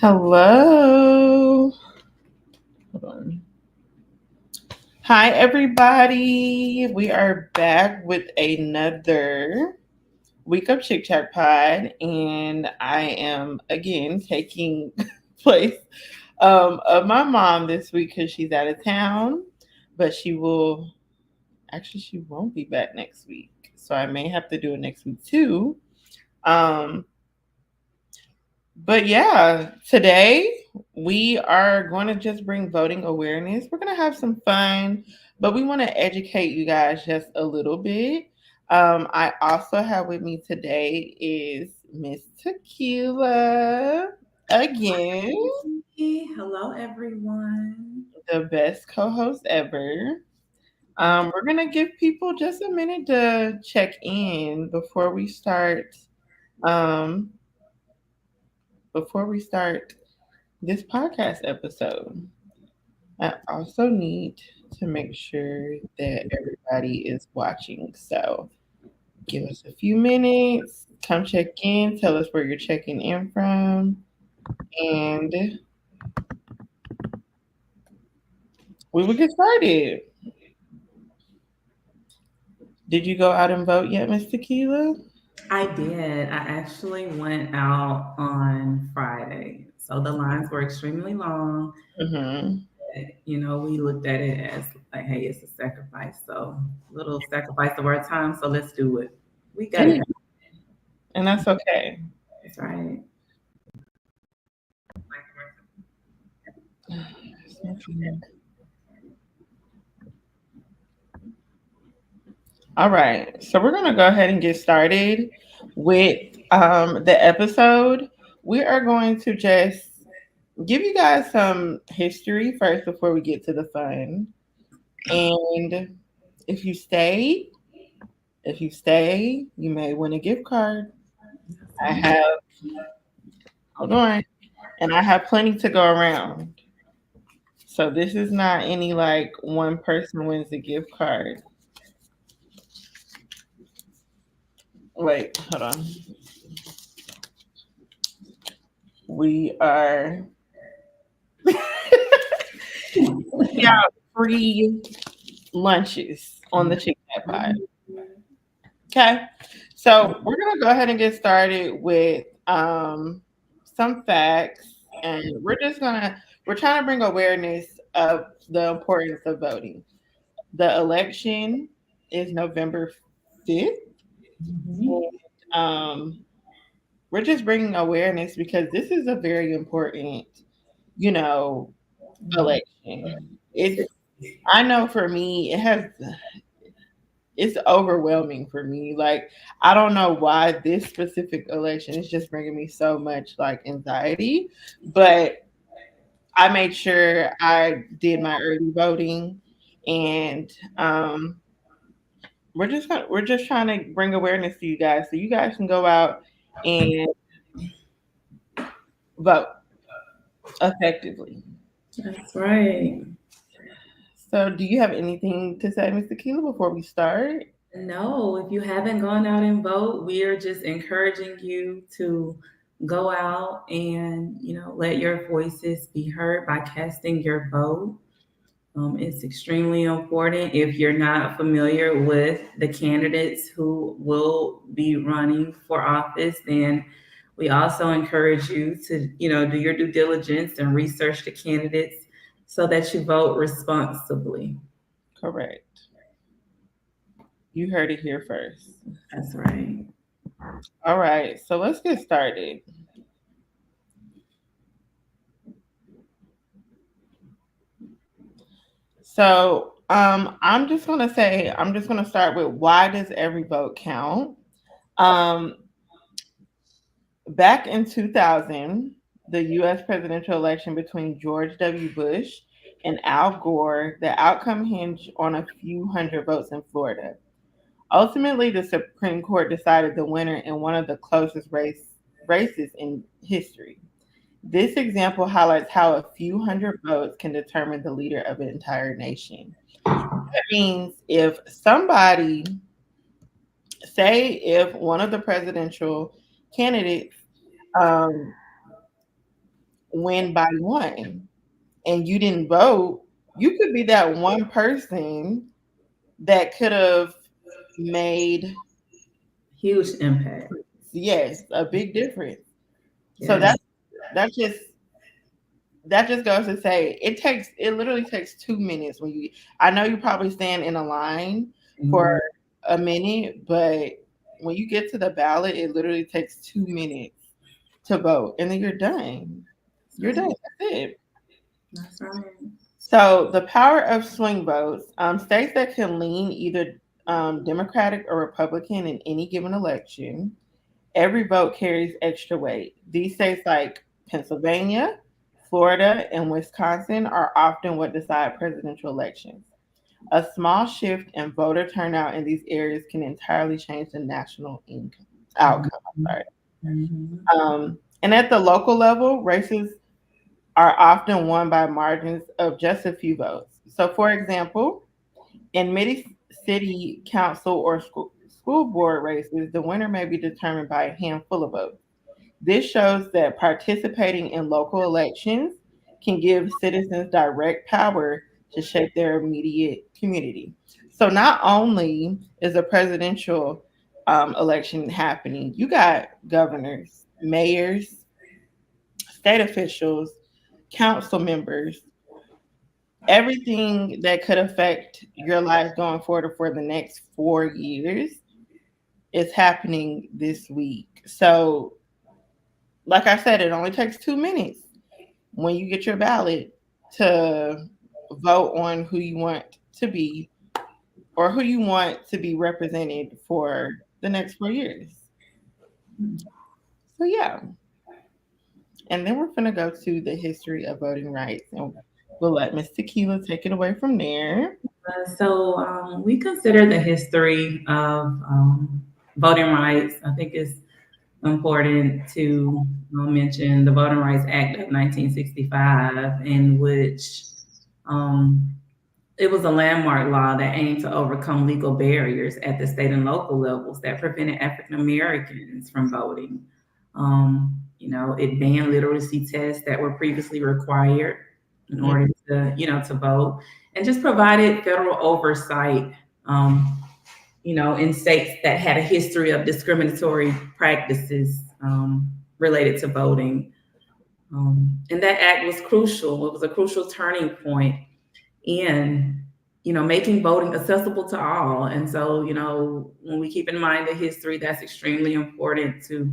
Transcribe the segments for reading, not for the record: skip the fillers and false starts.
Hello. Hold on. Hi, everybody. We are back with another week of Chic Chat Pod, and I am again taking place of my mom this week because she's out of town, but she won't be back next week, so I may have to do it next week too. Um, But yeah, today we are going to just bring voting awareness. We're going to have some fun, but we want to educate you guys just a little bit. I also have with me today is Miss Tequila again, Hello, everyone. the best co-host ever. We're gonna give people just a minute to check in um, before we start this podcast episode. I also need to make sure that everybody is watching. So give us a few minutes, come check in, tell us where you're checking in from, and we will get started. Did you go out and vote yet, Miss Tequila? I did. I actually went out on Friday. So the lines were extremely long. Mm-hmm. We looked at it as like, hey, it's a sacrifice. So little sacrifice of our time. So let's do it. We got it. Yeah, and that's okay. That's right. All right, so we're gonna go ahead and get started with the episode. We are going to just give you guys some history first before we get to the fun. And if you stay, you may win a gift card. I have, hold on, and I have plenty to go around. So this is not any like one person wins a gift card. Wait, hold on. We are yeah, free lunches on the Chick Chat Pod. Okay. So we're gonna go ahead and get started with some facts, and we're trying to bring awareness of the importance of voting. The election is November 5th. Mhm. Um, we're just bringing awareness because this is a very important, you know, election. I know for me, it's overwhelming for me. Like, I don't know why this specific election is just bringing me so much like anxiety, but I made sure I did my early voting, and we're just trying to bring awareness to you guys so you guys can go out and vote effectively. That's right. So, do you have anything to say, Mr. Keela, before we start? No, if you haven't gone out and vote, we are just encouraging you to go out and, let your voices be heard by casting your vote. It's extremely important. If you're not familiar with the candidates who will be running for office, then we also encourage you to, do your due diligence and research the candidates so that you vote responsibly. Correct. You heard it here first. That's right. All right, so let's get started. So, I'm just gonna start with why does every vote count? Um, Back in 2000, the U.S. presidential election between George W. Bush and Al Gore, the outcome hinged on a few hundred votes in Florida. Ultimately, the Supreme Court decided the winner in one of the races in history. This example highlights how a few hundred votes can determine the leader of an entire nation. That means if one of the presidential candidates um, win by one and you didn't vote, you could be that one person that could have made, Huge impact. yes, a big difference. So Yes. that just that just goes to say it literally takes 2 minutes when you, I know you probably stand in a line for Mhm. a minute, but when you get to the ballot, it literally takes 2 minutes to vote and then you're done. That's You're done. right. That's it. That's right. So the power of swing votes, states that can lean either Democratic or Republican in any given election, every vote carries extra weight. These states like Pennsylvania, Florida, and Wisconsin are often what decide presidential elections. A small shift in voter turnout in these areas can entirely change the national outcome. Mhm. Sorry. Mhm. And at the local level, races are often won by margins of just a few votes. So, for example, in many city council or school board races, the winner may be determined by a handful of votes. This shows that participating in local elections can give citizens direct power to shape their immediate community. So, not only is a presidential election happening, you got governors, mayors, state officials, council members, everything that could affect your life going forward for the next 4 years is happening this week. So, like I said, it only takes 2 minutes when you get your ballot to vote on who you want to be or who you want to be represented for the next 4 years. So, yeah. And then we're going to go to the history of voting rights and we'll let Miss Tequila take it away from there. We consider the history of voting rights. I think it's important to mention the Voting Rights Act of 1965, in which um, it was a landmark law that aimed to overcome legal barriers at the state and local levels that prevented African Americans from voting. It banned literacy tests that were previously required in Mm, order to vote, and just provided federal oversight, in states that had a history of discriminatory practices related to voting. And that act was crucial. It was a crucial turning point in making voting accessible to all. And so when we keep in mind the history, that's extremely important to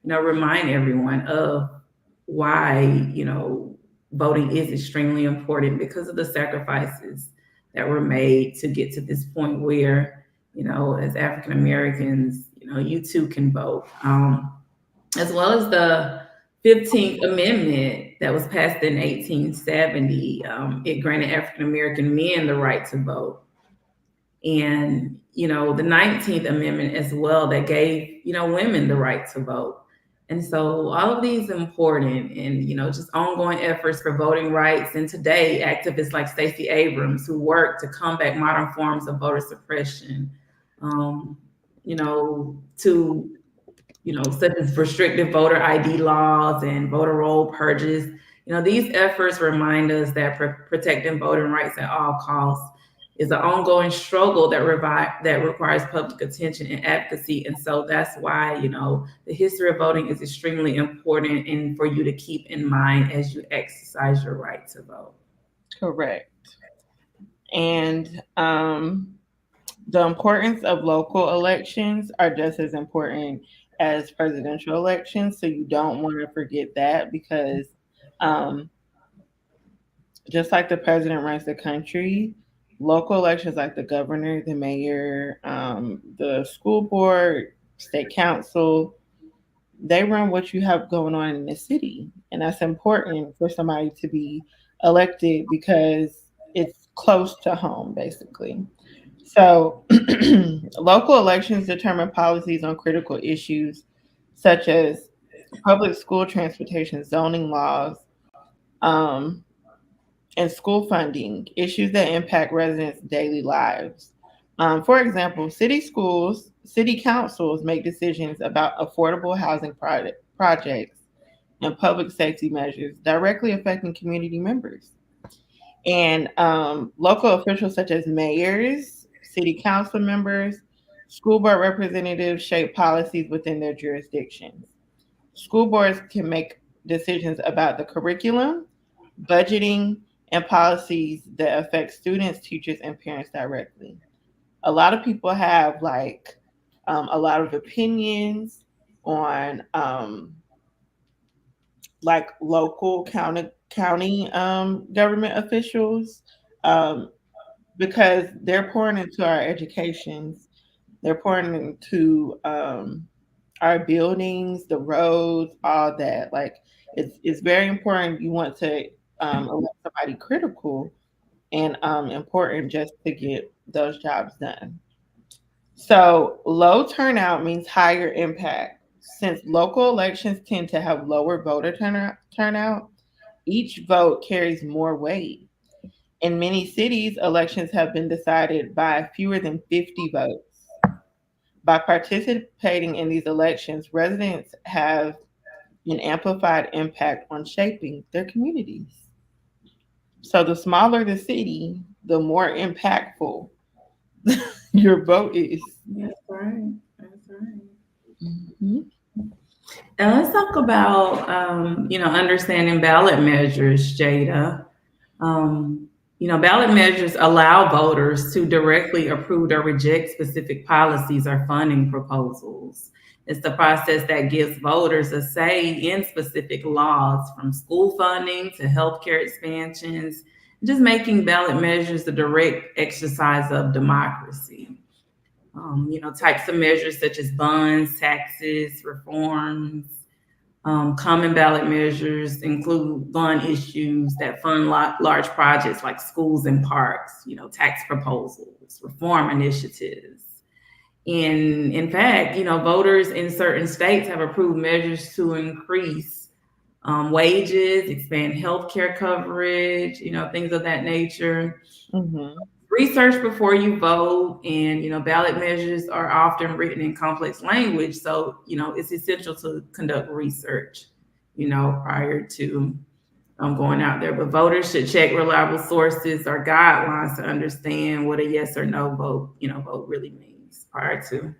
remind everyone of why voting is extremely important, because of the sacrifices that were made to get to this point where as African Americans, you too can vote. As well as the 15th Amendment that was passed in 1870. It granted African American men the right to vote. And, the 19th Amendment as well, that gave, women the right to vote. And so all of these important and, just ongoing efforts for voting rights. And today, activists like Stacey Abrams, who work to combat modern forms of voter suppression, to such as restrictive voter ID laws and voter roll purges. These efforts remind us that protecting voting rights at all costs is an ongoing struggle that requires public attention and advocacy. And so that's why, the history of voting is extremely important and for you to keep in mind as you exercise your right to vote. correct. And the importance of local elections are just as important as presidential elections. So you don't want to forget that because um, just like the president runs the country, local elections like the governor, the mayor, the school board, state council, they run what you have going on in the city. And that's important for somebody to be elected because it's close to home, basically. So, local elections determine policies on critical issues such as public school transportation, zoning laws, um, and school funding, issues that impact residents' daily lives. For example, city councils make decisions about affordable housing projects, and public safety measures directly affecting community members. And local officials such as mayors, city council members, school board representatives shape policies within their jurisdictions. School boards can make decisions about the curriculum, budgeting, and policies that affect students, teachers, and parents directly. A lot of people have a lot of opinions on like local county government officials, um, because they're pouring into our educations, they're pouring into our buildings, the roads, all that. Like it's very important. You want to elect somebody critical and important just to get those jobs done. So low turnout means higher impact. Since local elections tend to have lower turnout, each vote carries more weight. In many cities, elections have been decided by fewer than 50 votes. By participating in these elections, residents have an amplified impact on shaping their communities. So the smaller the city, the more impactful your vote is. That's right. That's right. Mhm. And let's talk about, understanding ballot measures, Jada. Um, Ballot measures allow voters to directly approve or reject specific policies or funding proposals. It's the process that gives voters a say in specific laws, from school funding to healthcare expansions, just making ballot measures the direct exercise of democracy. Types of measures such as bonds, taxes, reforms. Common ballot measures include bond issues that fund large projects like schools and parks, tax proposals, reform initiatives. In fact, voters in certain states have approved measures to increase wages, expand healthcare coverage, things of that nature. Mhm. Research before you vote, and ballot measures are often written in complex language, so it's essential to conduct research prior to going out there. But voters should check reliable sources or guidelines to understand what a yes or no vote really means prior to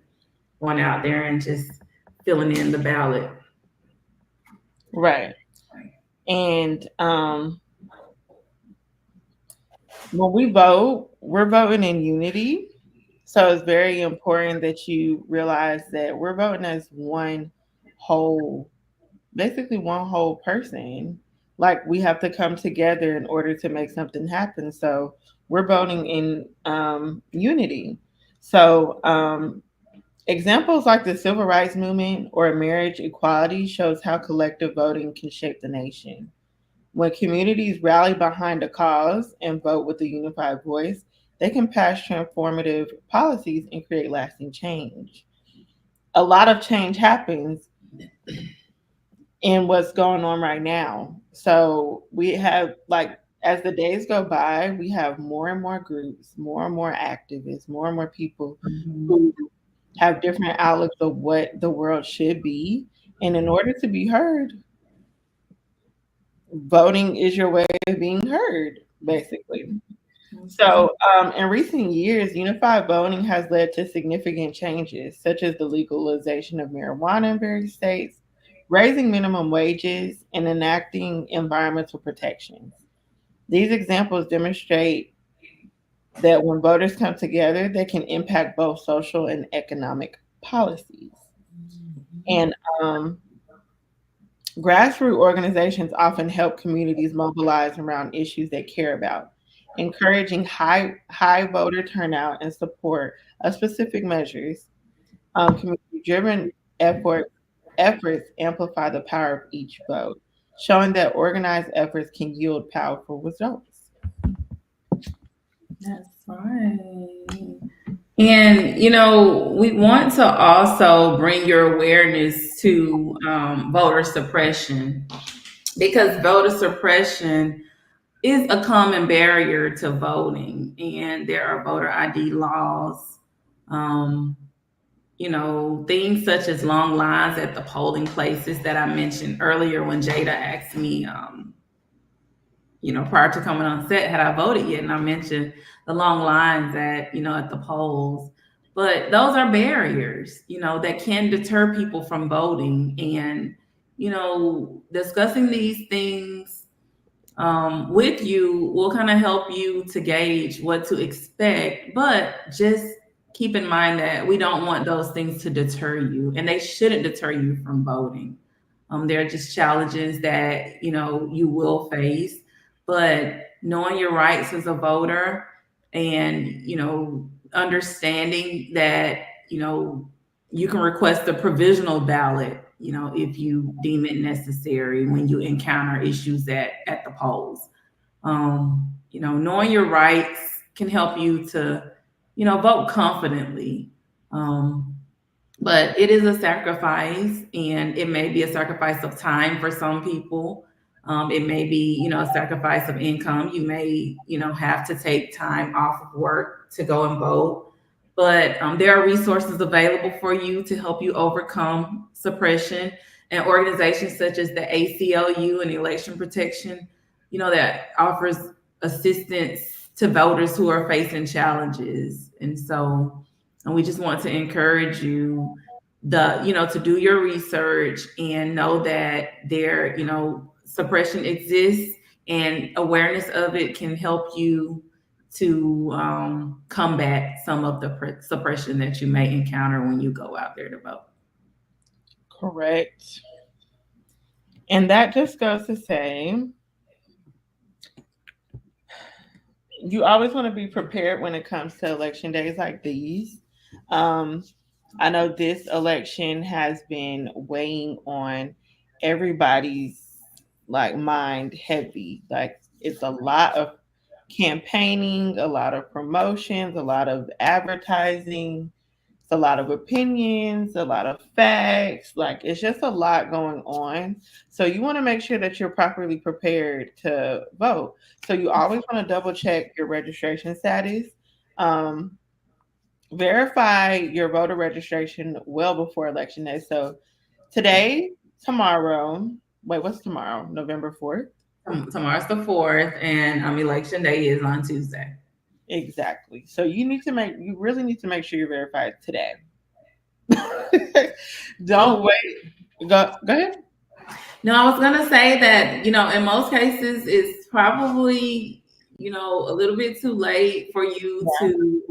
going out there and just filling in the ballot. Right. And when we vote, we're voting in unity. So it's very important that you realize that we're voting as one whole, basically one whole person. Like we have to come together in order to make something happen. So we're voting in unity. So examples like the civil rights movement or marriage equality shows how collective voting can shape the nation. When communities rally behind a cause and vote with a unified voice, they can pass transformative policies and create lasting change. A lot of change happens in what's going on right now. So we have, like, as the days go by, we have more and more groups, more and more activists, more and more people Mhm. who have different outlooks of what the world should be. And in order to be heard, voting is your way of being heard, basically. That's right. So, in recent years, unified voting has led to significant changes, such as the legalization of marijuana in various states, raising minimum wages, and enacting environmental protections. These examples demonstrate that when voters come together, they can impact both social and economic policies. And grassroots organizations often help communities mobilize around issues they care about, encouraging high voter turnout and support of specific measures. Community-driven efforts amplify the power of each vote, showing that organized efforts can yield powerful results. That's right. And we want to also bring your awareness to voter suppression, because voter suppression is a common barrier to voting, and there are voter ID laws, um, things such as long lines at the polling places that I mentioned earlier when Jada asked me, prior to coming on set, had I voted yet? And I mentioned the long lines at the polls. But those are barriers, that can deter people from voting. And, discussing these things with you will kind of help you to gauge what to expect. But just keep in mind that we don't want those things to deter you, and they shouldn't deter you from voting. There are just challenges that you will face, but knowing your rights as a voter, and understanding that you can request a provisional ballot, if you deem it necessary when you encounter issues at the polls. Knowing your rights can help you to vote confidently. Um, but it is a sacrifice, and it may be a sacrifice of time for some people. It may be a sacrifice of income. You may have to take time off of work to go and vote, but there are resources available for you to help you overcome suppression, and organizations such as the ACLU and Election Protection, that offers assistance to voters who are facing challenges. And we just want to encourage you to do your research and know that suppression exists, and awareness of it can help you to combat some of the suppression that you may encounter when you go out there to vote. Correct. And that just goes to say, you always want to be prepared when it comes to election days like these. Um, I know this election has been weighing on everybody's like mind heavy. Like it's a lot of campaigning, a lot of promotions, a lot of advertising, it's a lot of opinions, a lot of facts. Like it's just a lot going on. So you want to make sure that you're properly prepared to vote. So you always want to double check your registration status. Um, Verify your voter registration well before election day. So today, tomorrow, wait, what's tomorrow? November 4th? Tomorrow's the 4th, and election day is on Tuesday. Exactly. So you really need to make sure you're verified today. Don't wait. Go ahead. No, I was gonna say that in most cases it's probably a little bit too late for you to,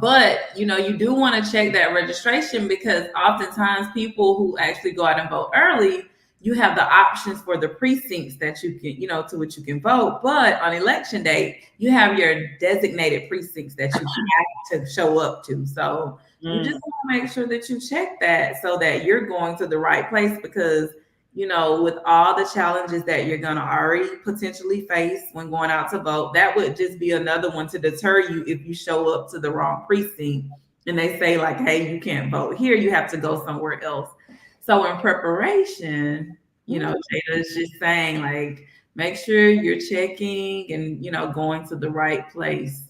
but you do want to check that registration, because oftentimes people who actually go out and vote early, you have the options for the precincts that you can to which you can vote, but on election day you have your designated precincts that you have to show up to. So you just want to make sure that you check that so that you're going to the right place, because with all the challenges that you're going to already potentially face when going out to vote, that would just be another one to deter you if you show up to the wrong precinct and they say, like, hey, you can't vote here, you have to go somewhere else. So in preparation, Jada is just saying, like, make sure you're checking and, going to the right place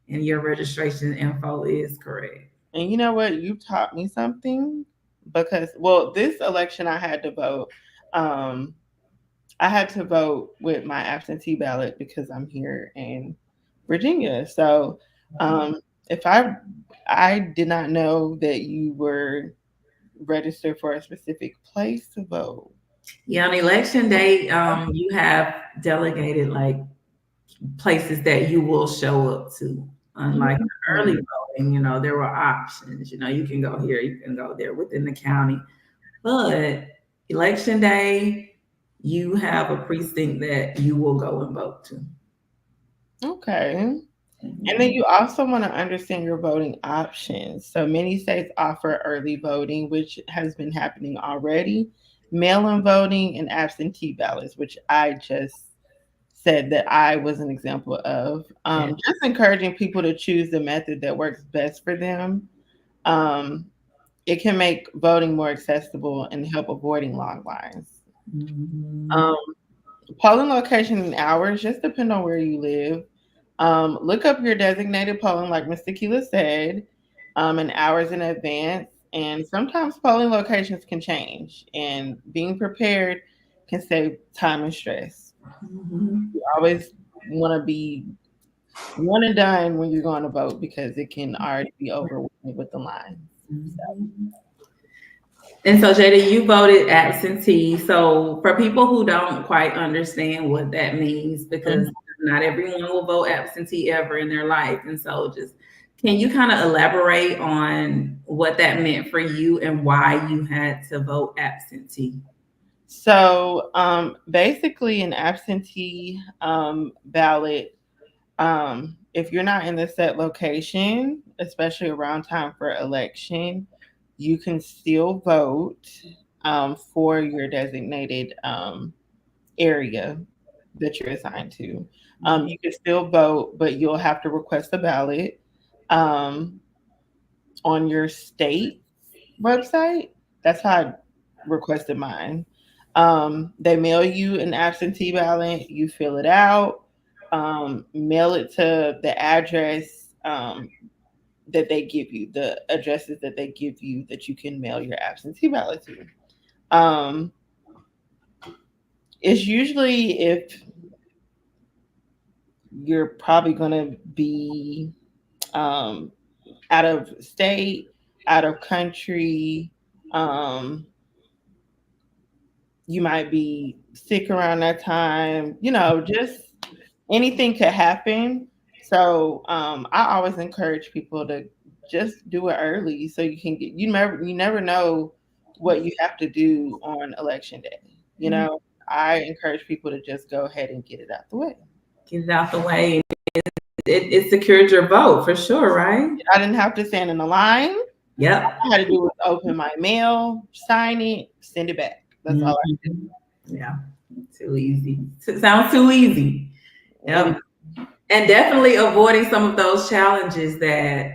and your registration info is correct. And you know what? You taught me something because, well, this election I had to vote. Um, I had to vote with my absentee ballot because I'm here in Virginia. So, um, if I did not know that you were registered for a specific place to vote. Yeah, on election day, you have delegated like places that you will show up to. Unlike early voting, there were options. You can go here, you can go there within the county. But election day, you have a precinct that you will go and vote to. Okay. And then you also want to understand your voting options. So many states offer early voting, which has been happening already, mail in voting, and absentee ballots, which I just said that I was an example of. Yeah. Just encouraging people to choose the method that works best for them. Um, it can make voting more accessible and help avoiding long lines. Mhm. Um, Polling location and hours just depend on where you live. Look up your designated polling, like Ms. Tequila said, and hours in advance. And sometimes polling locations can change, and being prepared can save time and stress. Mhm. You always want to be one and done when you're going to vote because it can already be overwhelming with the lines. Mhm. And so, Jada, you voted absentee. So, for people who don't quite understand what that means, Mhm. because not everyone will vote absentee ever in their life. And so, just can you kind of elaborate on what that meant for you and why you had to vote absentee? So, basically, an absentee ballot, if you're not in the set location, especially around time for election, you can still vote for your designated area that you're assigned to. You can still vote, but you'll have to request a ballot um, on your state website. That's how I requested mine. They mail you an absentee ballot, you fill it out, mail it to the address that they give you, the addresses that they give you that you can mail your absentee ballot to. Um, it's usually if you're probably going to be um, out of state, out of country. Um, you might be sick around that time. Just anything could happen. So I always encourage people to just do it early so you can get. You never know what you have to do on election day. You Mhm. know, I encourage people to just go ahead and get it out the way. Get it out the way. It secured your vote for sure, right? I didn't have to stand in the line. Yep. I had to do was open my mail, sign it, send it back. That's all I Mhm. Yeah. Too easy. Sounds too easy. did. Yep. And definitely avoiding some of those challenges that,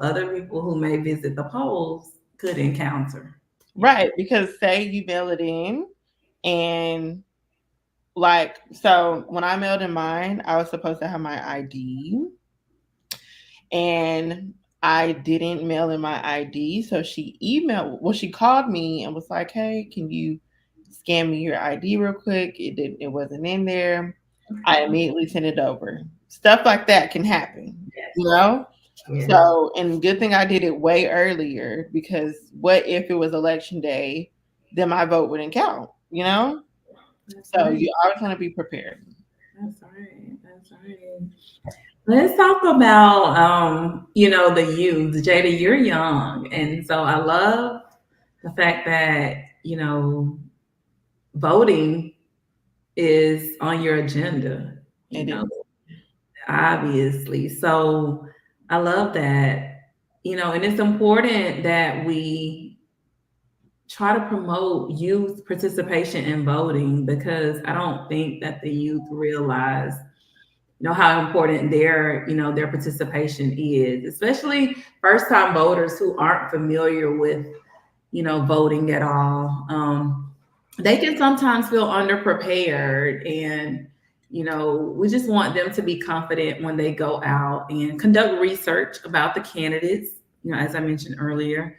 other people who may visit the polls could encounter. Yeah. Right, because say you mail it in and like so when I mailed in mine, I was supposed to have my ID and I didn't mail in my ID. So she called me and was like, "Hey, can you scan me your ID real quick?" It wasn't in there. I immediately sent it over. Stuff like that can happen, Yes. you know? Yes. So, and good thing I did it way earlier because what if it was election day, then my vote wouldn't count, you know? That's So right. you always want to be prepared. That's right. That's right. Let's talk about the youth. Jada, you're young. And so I love the fact that, voting is on your agenda, you It know, is. obviously. So I love that, and it's important that we try to promote youth participation in voting because I don't think that the youth realize, how important their participation is, especially first time voters who aren't familiar with, voting at all. They can sometimes feel underprepared and we just want them to be confident when they go out and conduct research about the candidates, as I mentioned earlier.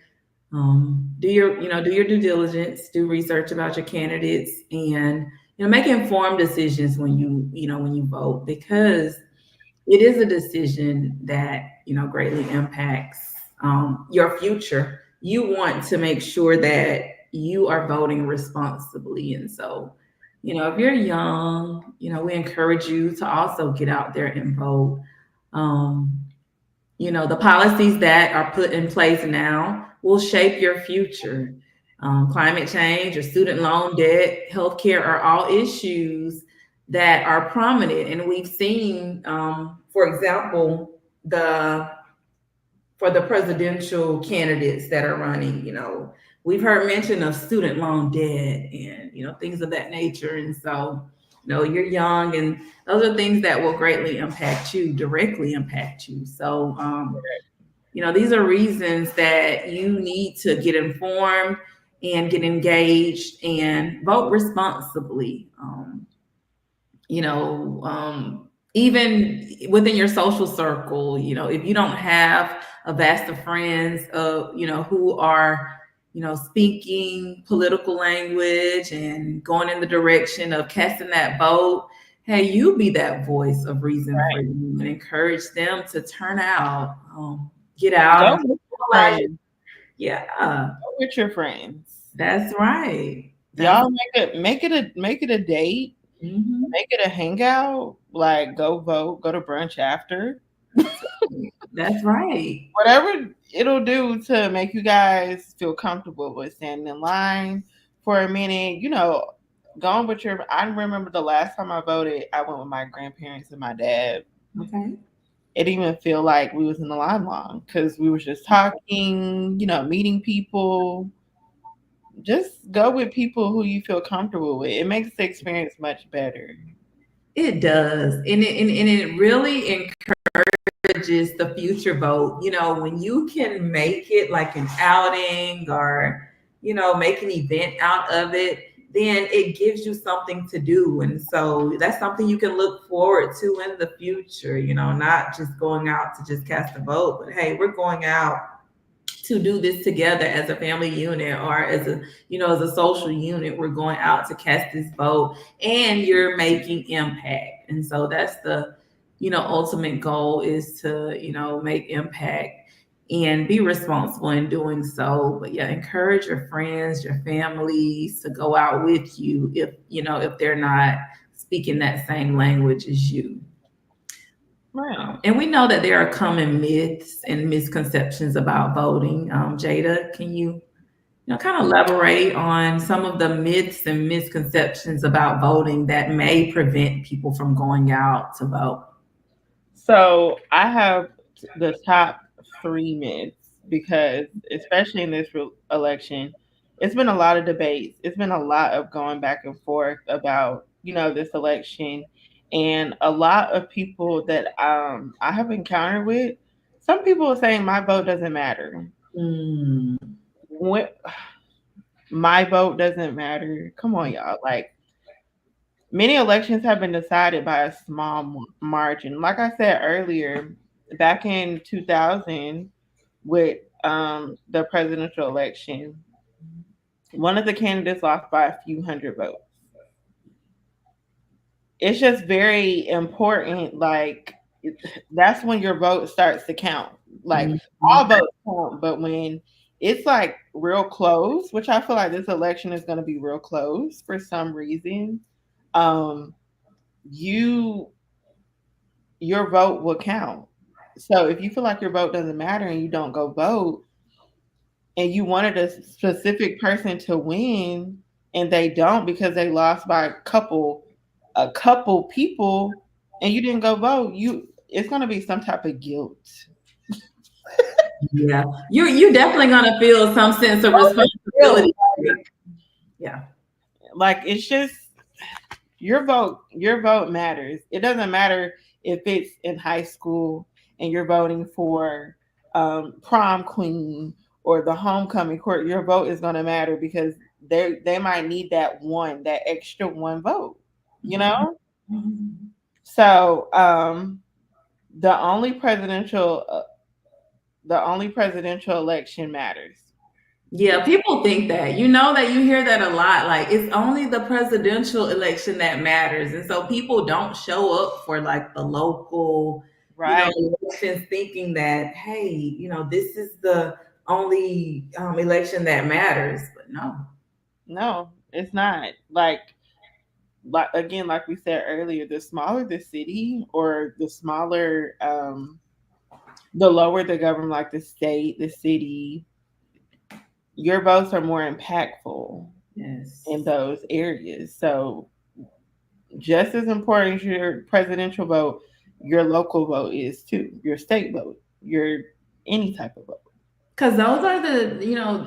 Do your due diligence, do research about your candidates, and make informed decisions when you vote, because it is a decision that greatly impacts your future. You want to make sure that you are voting responsibly, and so if you're young, we encourage you to also get out there and vote. Um, the policies that are put in place now will shape your future. Climate change or student loan debt, healthcare are all issues that are prominent. And we've seen, for example, the for the presidential candidates that are running, we've heard mention of student loan debt and things of that nature. And so, you're young, and those are things that will greatly impact you, directly impact you. So, these are reasons that you need to get informed and get engaged and vote responsibly. You know, um, even within your social circle, if you don't have a vast of friends who are, speaking political language and going in the direction of casting that vote, hey, you be that voice of reason for you and encourage them to turn out, get out Go and with your mobilize. friends. Yeah, Go with your friends. that's right. That's Y'all make it a date. mhm. Make it a hangout. Like go vote. Go to brunch after. That's right. Whatever it'll do to make you guys feel comfortable with standing in line for a minute. Going with your. I remember the last time I voted. I went with my grandparents and my dad. Okay. It didn't even feel like we was in the line long because we was just talking. Meeting people. Just go with people who you feel comfortable with. It makes the experience much better. It does. And it really encourages the future vote. When you can make it like an outing or, make an event out of it, then it gives you something to do. And so that's something you can look forward to in the future, not just going out to just cast a vote, but hey, we're going out to do this together as a family unit or as a social unit. We're going out to cast this vote and you're making impact. And so that's the ultimate goal, is to make impact and be responsible in doing so. But yeah, encourage your friends, your families to go out with you if they're not speaking that same language as you. Right. And we know that there are common myths and misconceptions about voting. Jada, can you kind of elaborate on some of the myths and misconceptions about voting that may prevent people from going out to vote? So I have the top three myths because, especially in this election, it's been a lot of debates. It's been a lot of going back and forth about this election, and a lot of people that I have encountered with. Some people are saying my vote doesn't matter. Mm, When, my vote doesn't matter. Come on, y'all. Like many elections have been decided by a small margin. Like I said earlier, back in 2000 with the presidential election, one of the candidates lost by a few hundred votes. It's just very important. Like, that's when your vote starts to count. Like, mhm. all votes count, but when it's like real close, which I feel like this election is going to be real close for some reason, um, you your vote will count. So if you feel like your vote doesn't matter and you don't go vote, and you wanted a specific person to win and they don't because they lost by a couple people and you didn't go vote, it's going to be some type of guilt. Yeah, you're definitely gonna feel some sense of Guilt. responsibility. Yeah. Like it's just your vote matters. It doesn't matter if it's in high school and you're voting for prom queen or the homecoming court. Your vote is going to matter because they might need that extra one vote. You Mhm. know. Mhm. So the only presidential uh, the only presidential election matters. Yeah, people think that. That you hear that a lot. Like it's only the presidential election that matters. And so people don't show up for like the local, Right. elections thinking that, hey, this is the only election that matters. But no. No, it's not. Like again, like we said earlier, the smaller the city or the lower the government, like the state, the city, your votes are more impactful in Yes. those areas. So just as important as your presidential vote, your local vote is too. Your state vote, your any type of vote. Because those are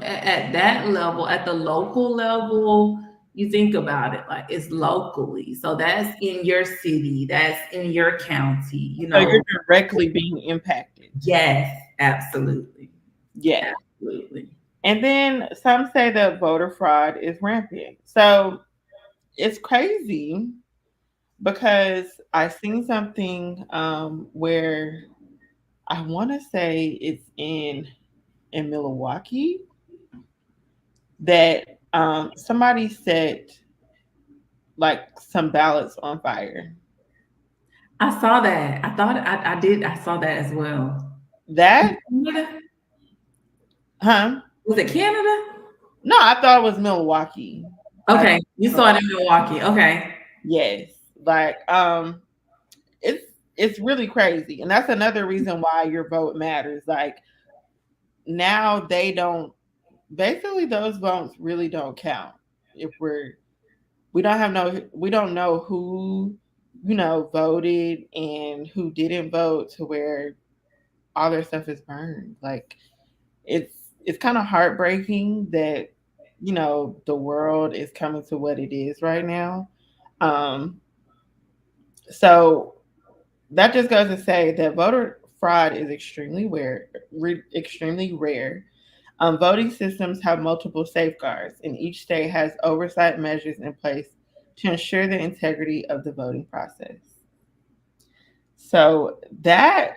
at that level, at the local level, you think about it like it's locally. So that's in your city, that's in your county. So you're directly being impacted. Yes, absolutely. Yes. Absolutely. And then some say that voter fraud is rampant. So it's crazy because I seen something where I want to say it's in Milwaukee that somebody set like some ballots on fire. I saw that. I thought I did. I saw that as well. That, Canada? huh? Was it Canada? No, I thought it was Milwaukee. I Okay, you saw it in Milwaukee. Okay. Yes, like it's it's really crazy, and that's another reason why your vote matters. Like now they don't basically those votes really don't count if we don't have no we don't know who voted and who didn't vote to where all their stuff is burned. Like it's kind of heartbreaking that the world is coming to what it is right now. Um, so that just goes to say that voter fraud is extremely rare. Voting systems have multiple safeguards, and each state has oversight measures in place to ensure the integrity of the voting process. So that,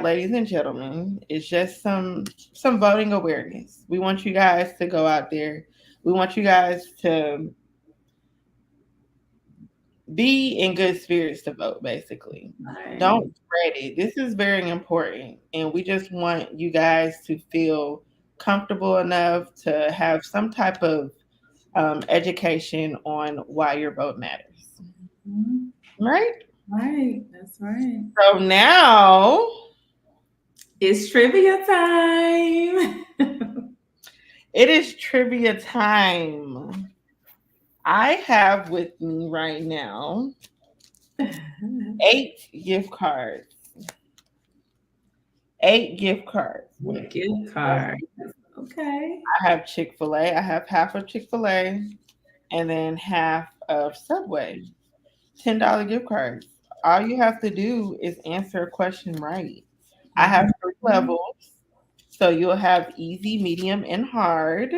ladies and gentlemen, is just some voting awareness. We want you guys to go out there. We want you guys to be in good spirits to vote, basically. Right. Don't spread it. This is very important. And we just want you guys to feel comfortable enough to have some type of education on why your vote matters. Mhm. Right? Right. That's right. So now It's trivia time. it is trivia time. I have with me right now 8 gift cards. 8 gift cards. Gift card. Okay. I have Chick-fil-A. I have half of Chick-fil-A and then half of Subway. $10 gift cards. All you have to do is answer a question right. I have three Mhm. levels. So you'll have easy, medium, and hard.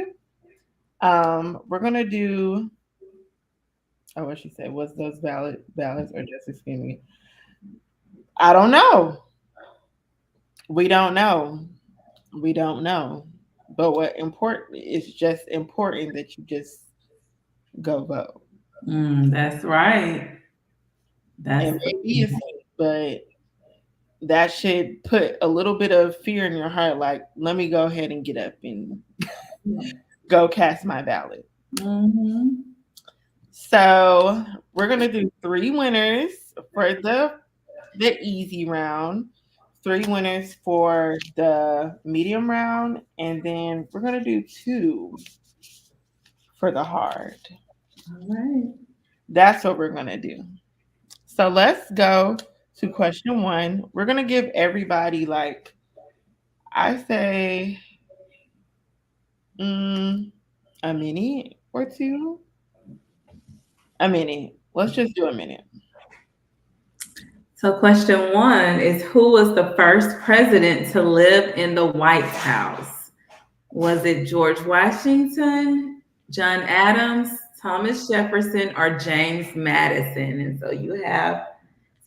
We're gonna do what she said, was those ballots or just a skinny? I don't know. We don't know. We don't know. But what important is just important that you just go vote. That's right. And That's maybe it's but that should put a little bit of fear in your heart, like, let me go ahead and get up and go cast my ballot. mm-hmm. So we're gonna do three winners for the easy round, three winners for the medium round, and then we're gonna do two for the hard. All right. That's what we're gonna do. So let's go to question one. We're gonna give everybody like I say mm, a minute or two. A minute. Let's just do a minute. So, question one is, who was the first president to live in the White House? Was it George Washington, John Adams, Thomas Jefferson, or James Madison? And so you have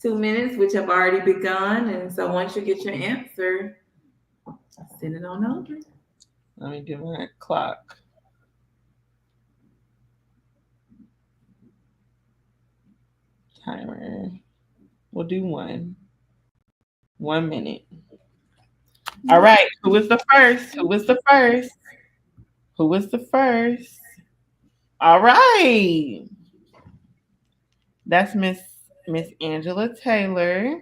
2 minutes, which have already begun. And so once you get your answer, send it on over. Let me do my clock timer. We'll do 1 minute. All right. Who was the first? Who was the first? Who was the first? All right. That's Miss Angela Taylor.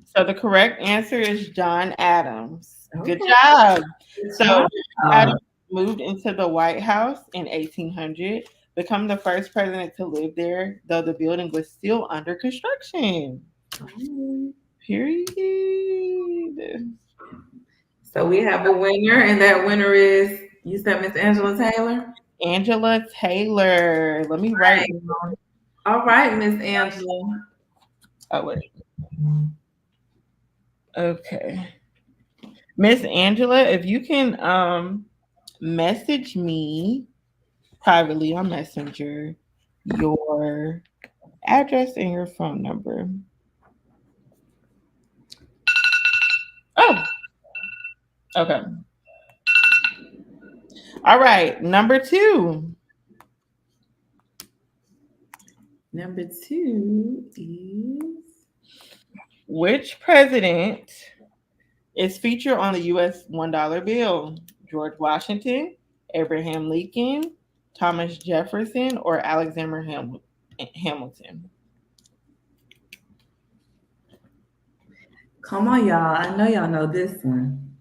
So the correct answer is John Adams. Good Okay. job. Good So job. Adams moved into the White House in 1800, become the first president to live there, though the building was still under construction. Period. So we have a winner, and that winner is, you said, Miss Angela Taylor? Angela Taylor. Let me write down. All right, Miss Angela. Oh wait. Okay. Miss Angela, if you can message me privately on Messenger your address and your phone number. Oh, okay. All right. Number two. Number two is Which president is featured on the U.S. $1 bill? George Washington, Abraham Lincoln, Thomas Jefferson, or Alexander Hamilton? come on, y'all. I know y'all know this one.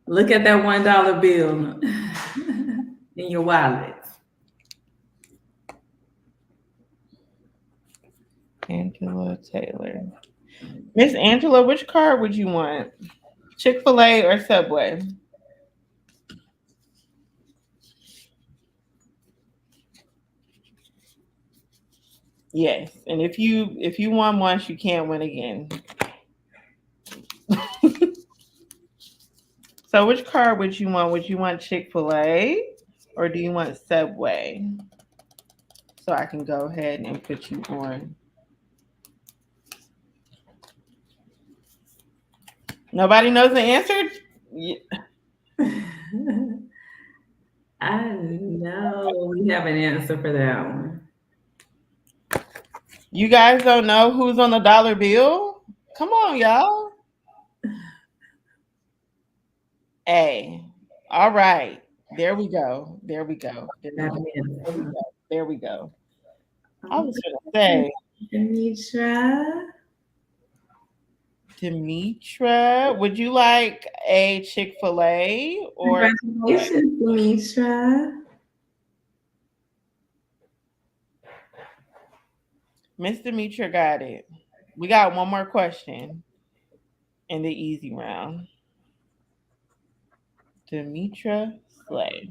Look at that $1 bill in your wallet. Angela Taylor. Miss Angela, which card would you want? Chick-fil-A or Subway? Yes. And if you won once, you can't win again. So which card would you want? Would you want Chick-fil-A or do you want Subway? So I can go ahead and put you on. Nobody knows the answer? I know we have an answer for that one. You guys don't know who's on the dollar bill? Come on, y'all. A. All right. There we go. There we go. There we Have go. an There we answer. go. There we go. I was gonna Okay, say, Demetra. Demetra, would you like a Chick-fil-A or Subway? Congratulations, Demetra. Miss Demetra got it. We got one more question in the easy round. Demetra Slay.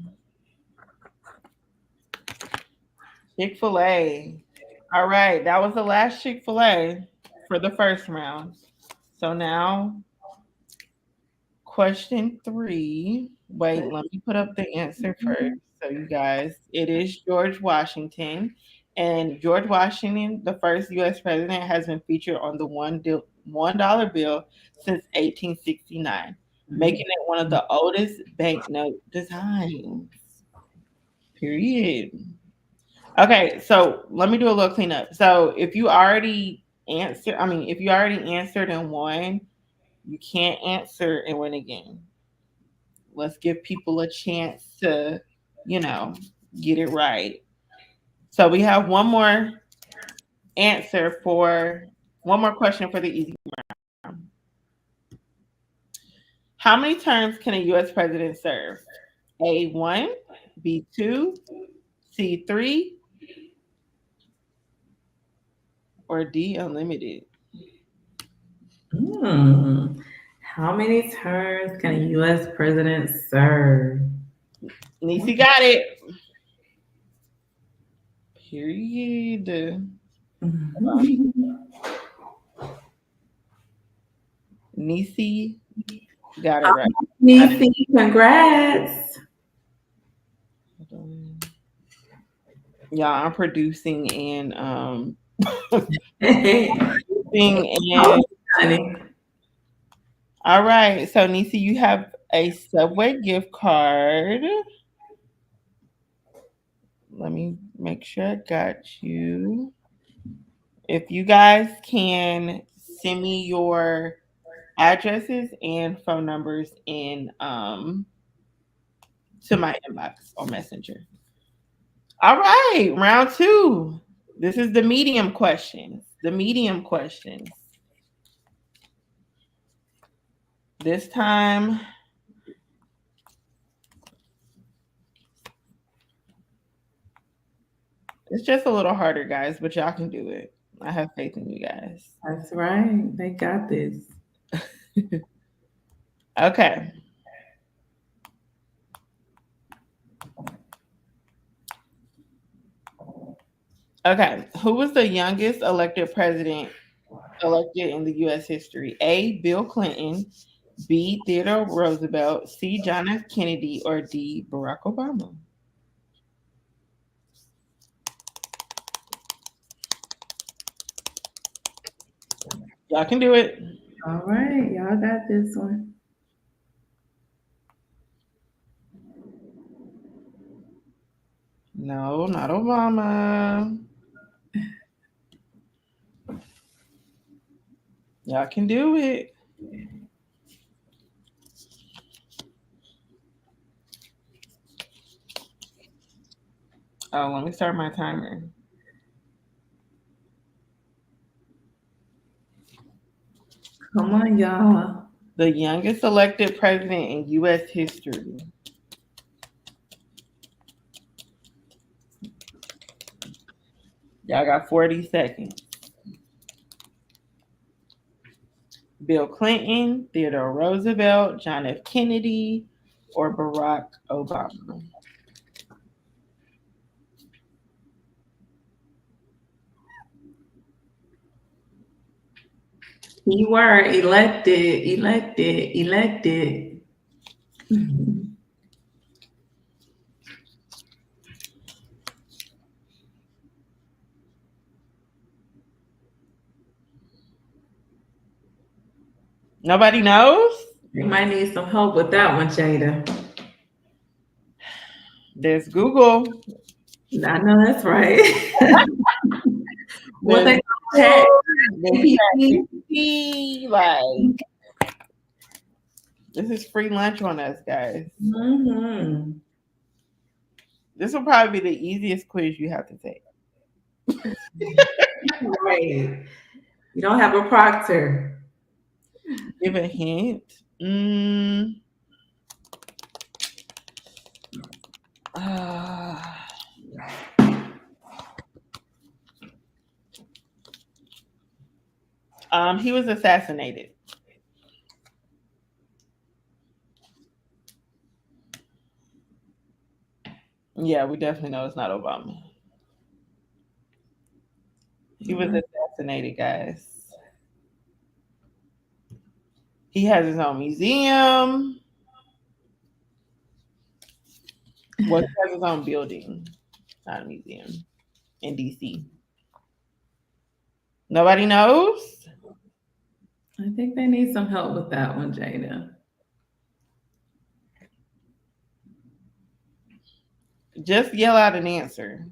Chick-fil-A. All right, that was the last Chick-fil-A for the first round. So now, question three. Wait, let me put up the answer first. So, you guys, it is George Washington. And George Washington, the first U.S. president, has been featured on the $1 bill since 1869, making it one of the oldest banknote designs. Period. Okay, so let me do a little cleanup. So if you already answered and won, you can't answer and win again. Let's give people a chance to, you know, get it right. So we have one more question for the easy round. How many terms can a U.S. president serve? A1, B2, C3, or D unlimited? Hmm. How many terms can a U.S. president serve? Nisi got it. Period. Nisi got it right. I didn't. Nisi, congrats. Yeah, I'm producing and Oh, producing and honey. all right. So Nisi, you have a Subway gift card. Let me make sure I got you. If you guys can send me your addresses and phone numbers in to my inbox on Messenger. All right, round two. This is the medium questions. The medium questions. This time, it's just a little harder, guys, but y'all can do it. I have faith in you guys. That's right. They got this. Okay. Okay. Who was the youngest elected president elected in the U.S. history? A. Bill Clinton, B. Theodore Roosevelt, C. John F. Kennedy, or D. Barack Obama? Y'all can do it. All right, y'all got this one. No, not Obama. Y'all can do it. Oh, let me start my timer. Come on, y'all. The youngest elected president in U.S. history. Y'all got 40 seconds. Bill Clinton, Theodore Roosevelt, John F. Kennedy, or Barack Obama. Keyword elected, elected, elected. Nobody knows? You might need some help with that one, Jada. There's Google. I know that's right. What There's they chat Google. There's GPT. ChatGPT. Like, this is free lunch on us, guys. Mm-hmm. This will probably be the easiest quiz you have to take. Right. You don't have a proctor. Give a hint. Uh, he was assassinated. Yeah, we definitely know it's not Obama. He was assassinated, guys. He has his own museum. Well, he has his own building, not a museum, in DC. Nobody knows? I think they need some help with that one, Jada. Just yell out an answer.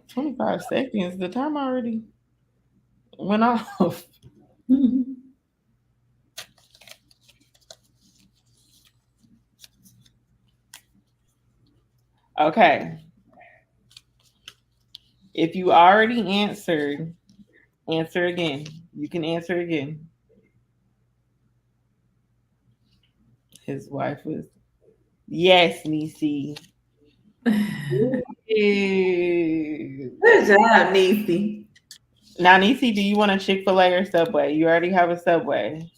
25 seconds. The time already went off. Okay. If you already answered, answer again. You can answer again. His wife was, yes, Nisi. Good job, Niecy. Now, Nisi, do you want a Chick-fil-A or Subway? You already have a Subway.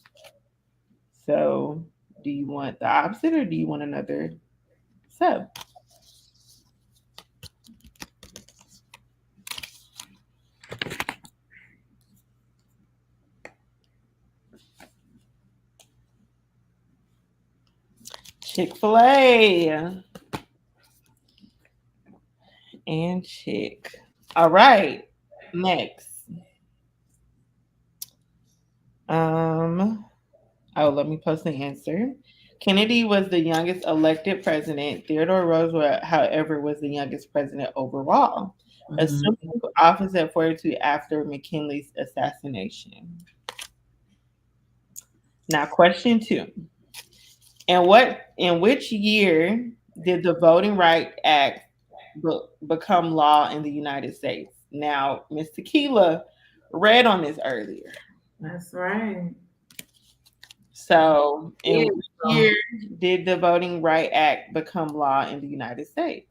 So, do you want the opposite or do you want another sub? Chick-fil-A and Chick. All right. Next. Um, oh, let me post the answer. Kennedy was the youngest elected president. Theodore Roosevelt, however, was the youngest president overall, Mhm. assuming office at 42 after McKinley's assassination. Now, question two. In which year did the Voting Rights Act become law in the United States? Now, Miss Tequila read on this earlier. That's right. So, in Yeah. what year did the Voting Rights Act become law in the United States?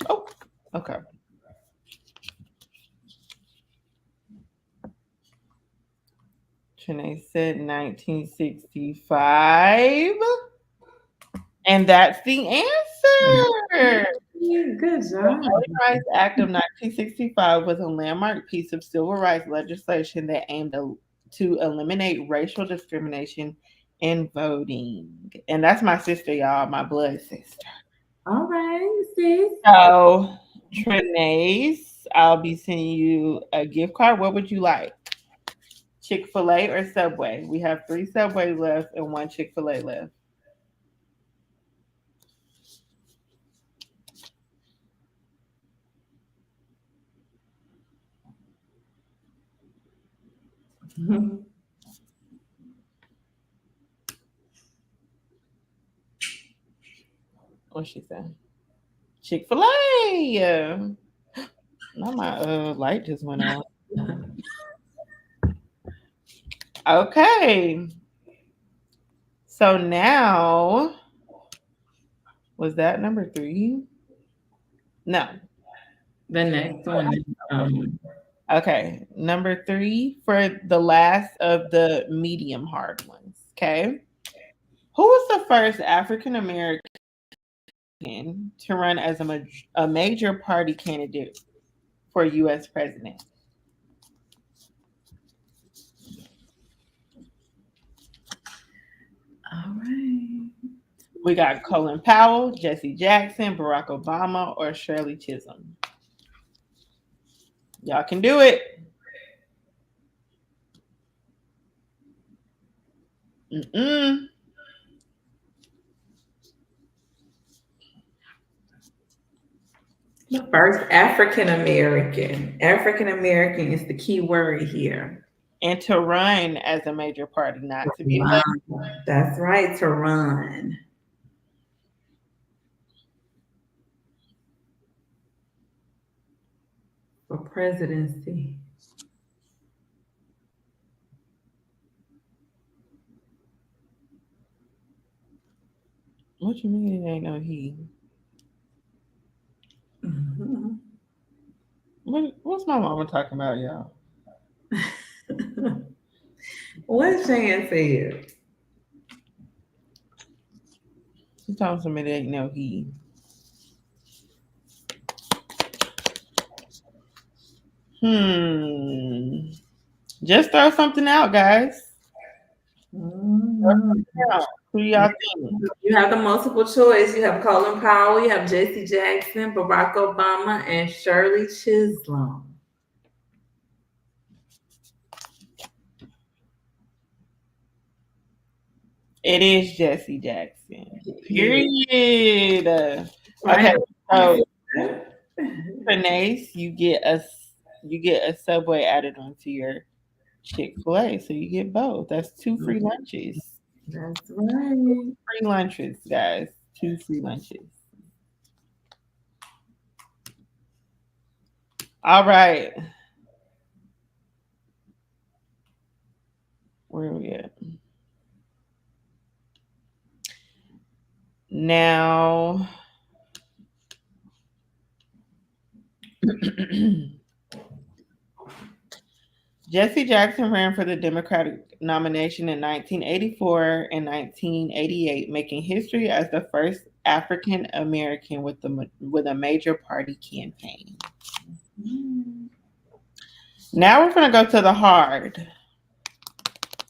Oh, okay. Trinae said 1965. And that's the answer. Yeah, good The job. Voting Rights Act of 1965 was a landmark piece of civil rights legislation that aimed to eliminate racial discrimination in voting. And that's my sister, y'all, my blood sister. All right, sis. So, Trinace, I'll be sending you a gift card. What would you like? Chick-fil-A or Subway? We have 3 Subway left and 1 Chick-fil-A left. What she said? Chick-fil-A. Now my light just went on. Okay. So now, was that number 3? No. The next one is Okay. Number 3 for the last of the medium hard ones. Okay. Who was the first African American to run as a major party candidate for U.S. president? all right. We got Colin Powell, Jesse Jackson, Barack Obama, or Shirley Chisholm. Y'all can do it. Mm-mm. The first African American. African American is the key word here. And to run as a major party, not to be elected. Wow. That's right, to run for presidency. What you mean it ain't no he? Mhm. What's my mama talking about, y'all? What Shan said? She talking about it ain't no he. Hmm. Just throw something out, guys. Throw Mhm. something out. Who y'all think? You have the multiple choice. You have Colin Powell, you have Jesse Jackson, Barack Obama, and Shirley Chisholm. It is Jesse Jackson. Yeah. Period. Okay, Right. so Renace, you get a Subway added onto your Chick-fil-A, so you get both. That's 2 free lunches. That's right. Free lunches, guys. 2 free lunches. All right. Where are we at? Now, Jesse Jackson ran for the Democratic nomination in 1984 and 1988, making history as the first African American with a major party campaign. Now we're going to go to the hard.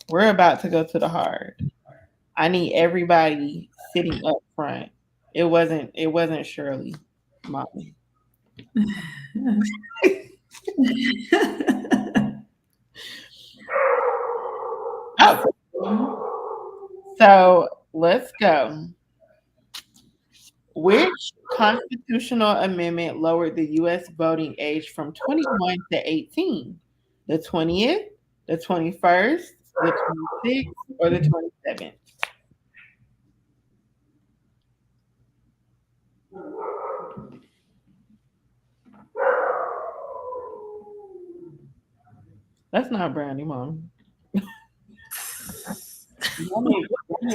We're about to go to the hard. I need everybody sitting up front. It wasn't Shirley, mommy. Oh, so let's go. Which constitutional amendment lowered the U.S. voting age from 21 to 18? The 20th, the 21st, the 26th, or the 27th? That's not Brandy, mom. Mommy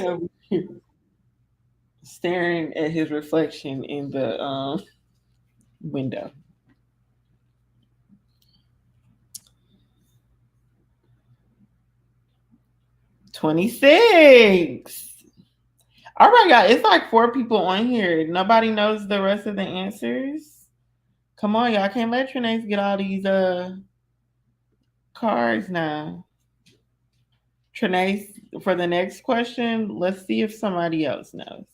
over here staring at his reflection in the window. 26. All right, y'all. It's like 4 people on here. Nobody knows the rest of the answers. Come on, y'all. I can't let Trinace get all these cards now. Trinace, for the next question, let's see if somebody else knows.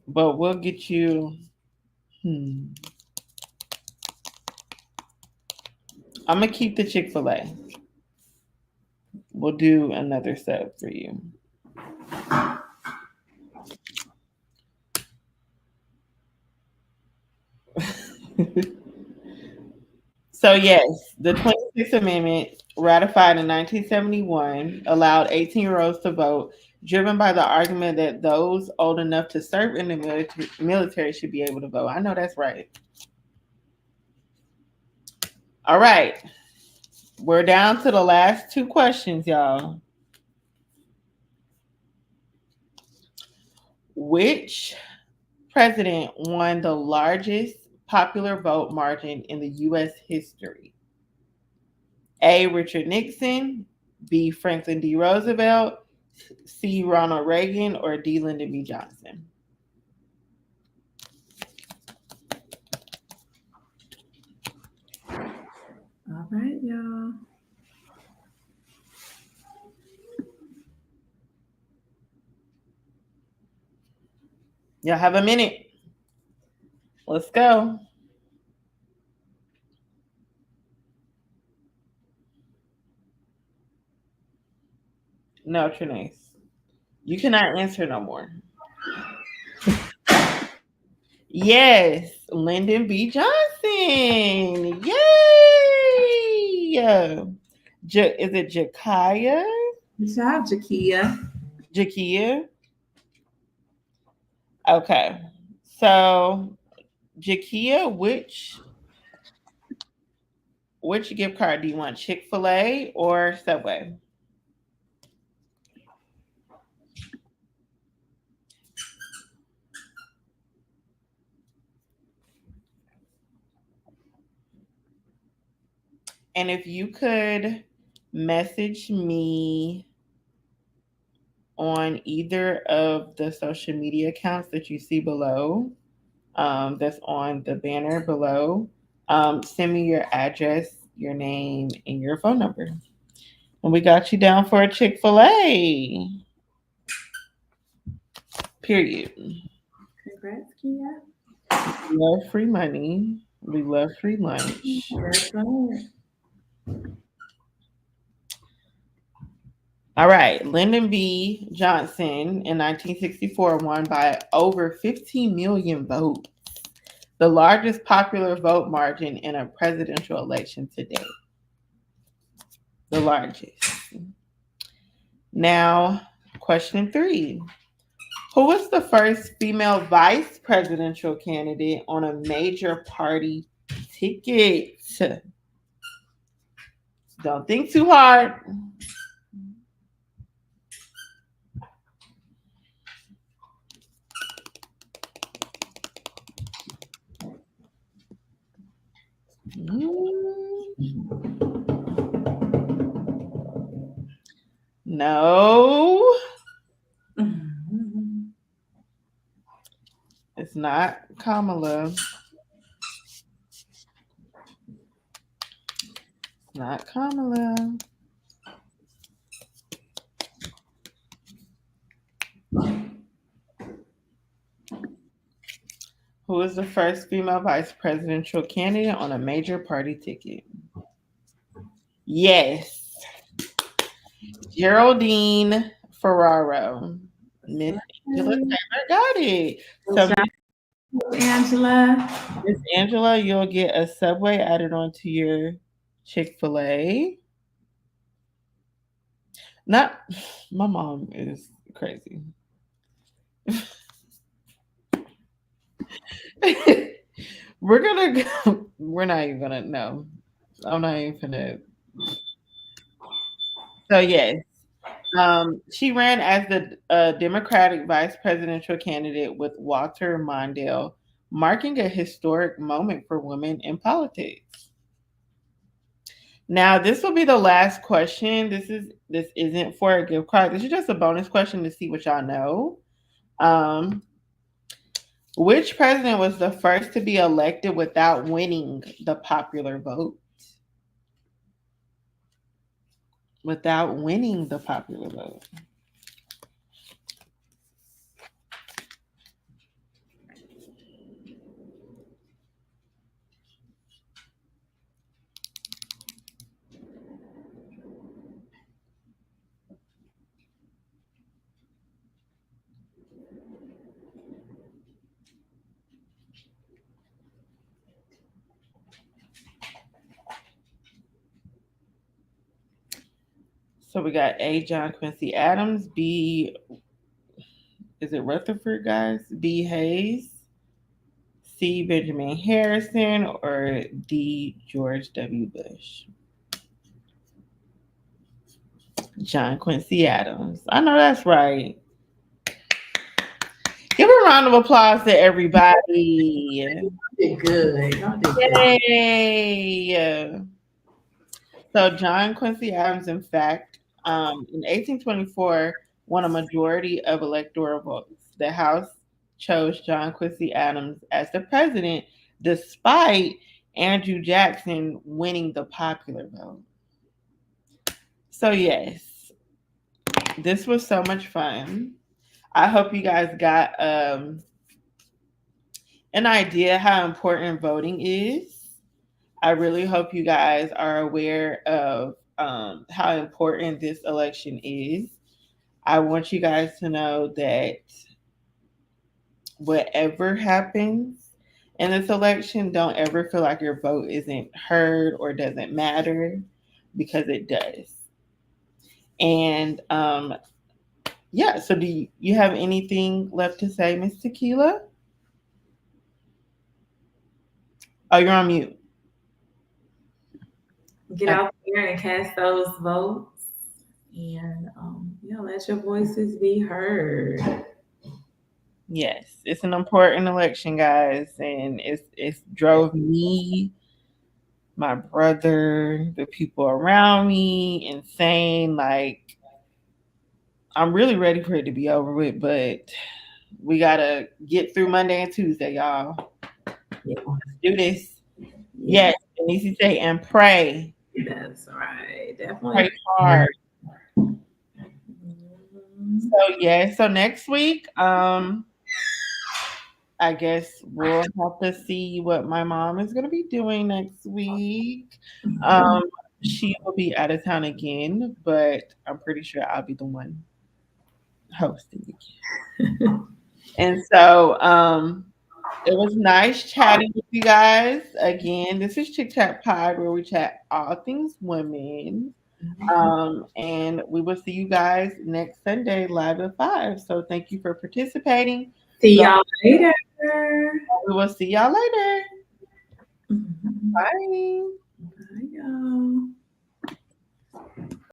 But we'll get you. Hmm. I'm gonna keep the Chick-fil-A. We'll do another sub for you. So yes, the 26th Amendment, ratified in 1971, allowed 18-year-olds to vote, driven by the argument that those old enough to serve in the military should be able to vote. I know that's right. All right, we're down to the last two questions, y'all. Which president won the largest popular vote margin in the U.S. history? A. Richard Nixon, B. Franklin D. Roosevelt, C. Ronald Reagan, or D. Lyndon B. Johnson? All right, y'all. Y'all have a minute. Let's go. No, Trinace. You cannot answer no more. Yes, Lyndon B. Johnson. Yay! Is it Jakaya? Good job, Jakia. Jakia? Okay. So, Jakia, which gift card do you want? Chick-fil-A or Subway? And if you could message me on either of the social media accounts that you see below, that's on the banner below, send me your address, your name, and your phone number. And we got you down for a Chick-fil-A. Period. Congrats, Kia. We love free money. We love free lunch. That's right. All right. Lyndon B. Johnson in 1964 won by over 15 million votes, the largest popular vote margin in a presidential election to date. The largest. Now, question 3. Who was the first female vice presidential candidate on a major party ticket? Don't think too hard. No, Mhm. it's not Kamala. It's not Kamala. Who was the first female vice presidential candidate on a major party ticket? Yes, Geraldine Ferraro. Miss Angela Taylor got it. Good So, job, Angela. Miss Angela, you'll get a Subway added onto your Chick-fil-A. Not, my mom is crazy. We're gonna go. We're not even gonna. No, I'm not even gonna. So yes, she ran as the Democratic vice presidential candidate with Walter Mondale, marking a historic moment for women in politics. Now, this will be the last question. This isn't for a gift card. This is just a bonus question to see what y'all know. Um, which president was the first to be elected without winning the popular vote? without winning the popular vote. So we got A. John Quincy Adams, B. Is it Rutherford, guys? B. Hayes, C. Benjamin Harrison, or D. George W. Bush? John Quincy Adams. I know that's right. Give a round of applause to everybody. Did good. Y'all did good. Yay! So John Quincy Adams, in fact, in 1824, won a majority of electoral votes. The House chose John Quincy Adams as the president, despite Andrew Jackson winning the popular vote. So yes, this was so much fun. I hope you guys got an idea how important voting is. I really hope you guys are aware of how important this election is. I want you guys to know that whatever happens in this election, don't ever feel like your vote isn't heard or doesn't matter, because it does. And yeah, so do you have anything left to say, Miss Tequila? Oh, you're on mute. Get out there and cast those votes, and yeah, let your voices be heard. Yes, it's an important election, guys, and it's drove me, my brother, the people around me insane. Like, I'm really ready for it to be over with, but we gotta get through Monday and Tuesday, y'all. Yeah, Let's do this. yeah, Yes, and easy say and pray. that's right. Definitely. Pray hard. Mhm. So yeah, so next week, I guess we'll have to see what my mom is gonna be doing next week. Um, she will be out of town again, but I'm pretty sure I'll be the one hosting again. And so, it was nice chatting with you guys again. This is Chick Chat Pod, where we chat all things women. And we will see you guys next Sunday live at 5. So thank you for participating. See Go. y'all later. We will see y'all later. Mhm. Bye. Bye, y'all.